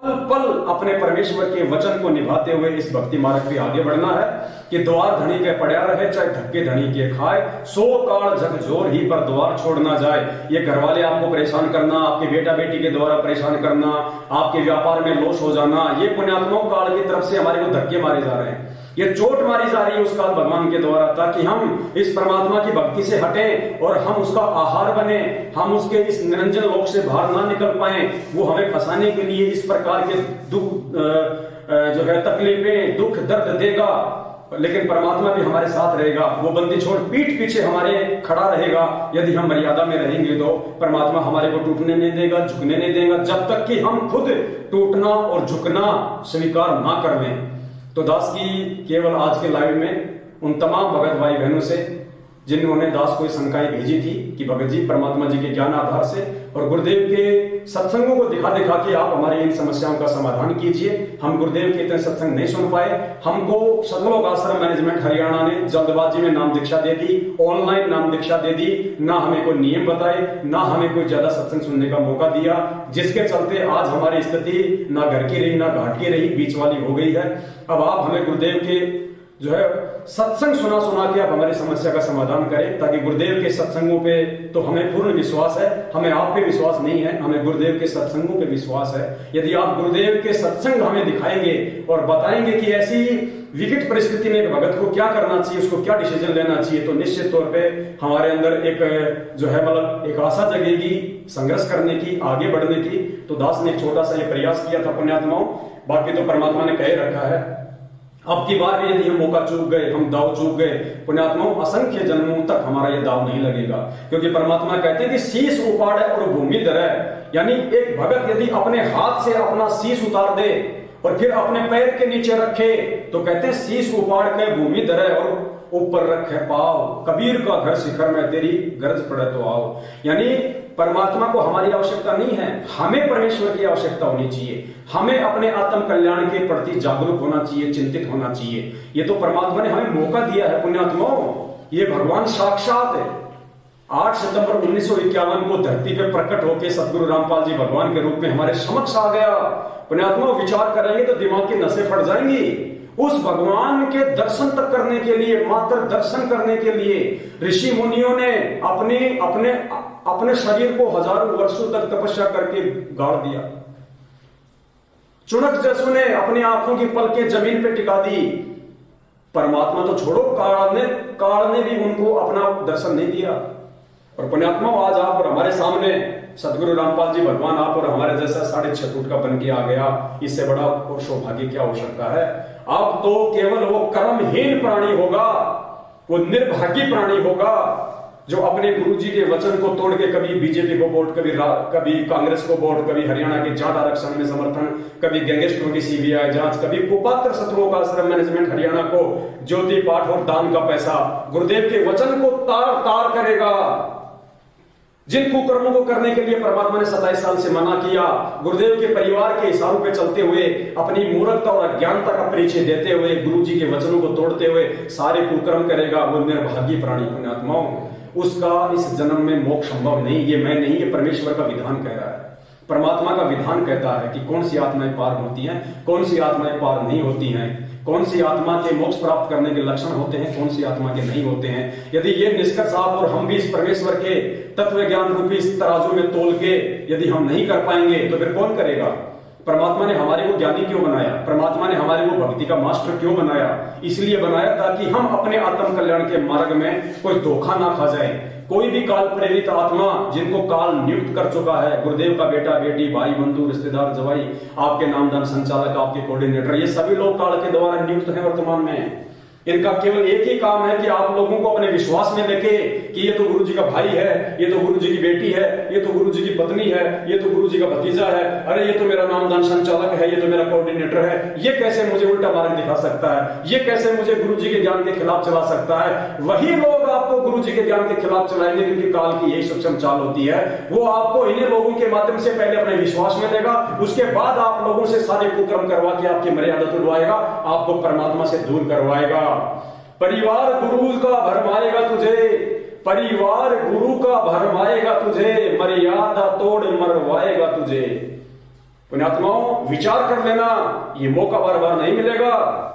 पल अपने परमेश्वर के वचन को निभाते हुए इस भक्ति मार्ग पे आगे बढ़ना है कि द्वार धनी के पड़ा रहे चाहे धक्के धनी के खाए, सो काल जग जोर ही पर द्वार छोड़ ना जाए। ये घर वाले आपको परेशान करना, आपके बेटा बेटी के द्वारा परेशान करना, आपके व्यापार में लॉस हो जाना, ये पुण्यात्माओं काल की तरफ से हमारे को धक्के मारे जा रहे हैं, ये चोट मारी जा रही है उस काल भगवान के द्वारा, ताकि हम इस परमात्मा की भक्ति से हटें और हम उसका आहार बने, हम उसके इस निरंजन लोक से बाहर ना निकल पाए। वो हमें फंसाने के लिए इस प्रकार के दुख जो है तकलीफें दुख दर्द देगा, लेकिन परमात्मा भी हमारे साथ रहेगा। वो बंदी छोड़ पीठ पीछे हमारे खड़ा रहेगा। यदि हम मर्यादा में रहेंगे तो परमात्मा हमारे को टूटने नहीं देगा, झुकने नहीं देगा, जब तक कि हम खुद टूटना और झुकना स्वीकार ना कर लें। तो दास की केवल आज के लाइव में उन तमाम भगत भाई बहनों से जिन्होंने दास को शंकाएं भेजी थी कि भगत जी परमात्मा जी के ज्ञान आधार से और गुरुदेव के सत्संगों को दिखा दिखा के आप हमारी इन समस्याओं का समाधान कीजिए। हम गुरुदेव के इतने सत्संग नहीं सुन पाए, हमको सतलोक आश्रम मैनेजमेंट हरियाणा ने जल्दबाजी में नाम दीक्षा दे दी, ऑनलाइन नाम दीक्षा दे दी, ना हमें कोई नियम बताए, ना हमें कोई ज्यादा सत्संग सुनने का मौका दिया, जिसके चलते आज हमारी स्थिति ना घर की रही ना घाट की रही, बीच वाली हो गई है। अब आप हमें गुरुदेव के जो है सत्संग सुना सुना के आप हमारी समस्या का समाधान करें, ताकि गुरुदेव के सत्संगों पे तो हमें पूर्ण विश्वास है, हमें आप पे विश्वास नहीं है, हमें गुरुदेव के सत्संगों पे विश्वास है। यदि आप गुरुदेव के सत्संग हमें दिखाएंगे और बताएंगे कि ऐसी विकट परिस्थिति में एक भगत को क्या करना चाहिए, उसको क्या डिसीजन लेना चाहिए, तो निश्चित तौर पे हमारे अंदर एक जो है मतलब एक आशा जगेगी संघर्ष करने की, आगे बढ़ने की। तो दास ने एक छोटा सा ये प्रयास किया था पुण्यात्माओं, बाकी तो परमात्मा ने कह रखा है। अब की बार यदि हम मौका चूक गए, हम दाव चूक गए, पुण्यात्माओं असंख्य जन्मों तक हमारा यह दाव नहीं लगेगा, क्योंकि परमात्मा कहते हैं कि शीश उपाड़े और भूमि धरे। यानी एक भगत यदि अपने हाथ से अपना शीश उतार दे और फिर अपने पैर के नीचे रखे, तो कहते हैं शीश उपाड़ के भूमि धरे और ऊपर रखे पाव, कबीर का घर शिखर में तेरी गरज पड़े तो आओ। यानी परमात्मा को हमारी आवश्यकता नहीं है, हमें परमेश्वर की आवश्यकता होनी चाहिए, हमें अपने आत्म कल्याण के प्रति जागरूक होना चाहिए, चिंतित होना चाहिए। ये तो परमात्मा ने हमें मौका दिया है पुण्यात्माओं, ये भगवान साक्षात है। 8 सितंबर 1951 को धरती पे प्रकट होकर सदगुरु रामपाल जी भगवान के रूप में हमारे समक्ष आ गया। पुण्यात्माओं विचार करेंगे तो दिमाग की नसें फट जाएंगी। उस भगवान के दर्शन तक करने के लिए, मात्र दर्शन करने के लिए ऋषि मुनियों ने अपने अपने अपने शरीर को हजारों वर्षों तक तपस्या करके गाड़ दिया। चुनक जैसों ने अपनी आंखों की पलकें जमीन पे टिका दी। परमात्मा तो छोड़ो, काल ने भी उनको अपना दर्शन नहीं दिया। और पुण्यात्मा आज आप और हमारे सामने सदगुरु रामपाल जी भगवान आप और हमारे जैसा 6.5 फुट का बन के आ गया, इससे बड़ा और सौभाग्य क्या हो सकता है। अब तो केवल वो कर्महीन प्राणी होगा, वो निर्भागी प्राणी होगा जो अपने गुरु जी के वचन को तोड़ के कभी बीजेपी को वोट, कभी कांग्रेस को वोट, कभी हरियाणा के जाट आरक्षण में समर्थन, कभी गैंगस्टरों की सीबीआई जांच, कभी कुपात्र सतलोक आश्रम मैनेजमेंट हरियाणा को ज्योति पाठ और दान का पैसा, गुरुदेव के वचन को तार तार करेगा। जिन कुकर्मों को करने के लिए परमात्मा ने 27 साल से मना किया, गुरुदेव के परिवार के इशारों पे चलते हुए, अपनी मूर्खता और अज्ञानता का परिचय देते हुए, गुरु जी के वचनों को तोड़ते हुए सारे कुकर्म करेगा, वो निर्भागी प्राणी पुण्यात्माओं, उसका इस जन्म में मोक्ष संभव नहीं। ये मैं नहीं, ये परमेश्वर का विधान कह रहा है। परमात्मा का विधान कहता है कि कौन सी आत्माएं पार होती हैं, कौन सी आत्माएं पार नहीं होती हैं, कौन सी आत्मा के मोक्ष प्राप्त करने के लक्षण होते हैं, कौन सी आत्मा के नहीं होते हैं। यदि ये निष्कर्ष आप और हम भी इस परमेश्वर के तत्व ज्ञान रूपी इस तराजू में तोल के यदि हम नहीं कर पाएंगे तो फिर कौन करेगा। परमात्मा ने हमारे को ज्ञानी क्यों बनाया, परमात्मा ने हमारे को भक्ति का मास्टर क्यों बनाया, इसलिए बनाया ताकि हम अपने आत्म कल्याण के मार्ग में कोई धोखा ना खा जाए। कोई भी काल प्रेरित आत्मा जिनको काल नियुक्त कर चुका है, गुरुदेव का बेटा बेटी, भाई बंधु रिश्तेदार जवाई, आपके नामदान संचालक, आपके कोऑर्डिनेटर, ये सभी लोग काल के द्वारा नियुक्त हैं वर्तमान में। इनका केवल एक ही काम है कि आप लोगों को अपने विश्वास में लेके कि ये तो गुरु जी का भाई है, ये तो गुरु जी की बेटी है, ये तो गुरु जी की पत्नी है, ये तो गुरु जी का भतीजा है, अरे ये तो मेरा नामदान संचालक है, ये तो मेरा कोऑर्डिनेटर है, ये कैसे मुझे उल्टा मार्ग दिखा सकता है, ये कैसे मुझे गुरु जी के ज्ञान के खिलाफ चला सकता है। वही लोग आपको गुरु जी के ज्ञान के खिलाफ चलाएंगे, क्योंकि काल की यही सूक्ष्म चाल होती है। वो आपको इन्हीं लोगों के माध्यम से पहले अपने विश्वास में लेगा, उसके बाद आप लोगों से सारे कुकर्म करवा के आपकी मर्यादा तोड़वाएगा, आपको परमात्मा से दूर करवाएगा। परिवार गुरु का भरमाएगा तुझे, परिवार गुरु का भरमाएगा तुझे, मर्यादा तोड़ मरवाएगा तुझे। पुण्यात्माओं, विचार कर लेना, ये मौका बार बार नहीं मिलेगा।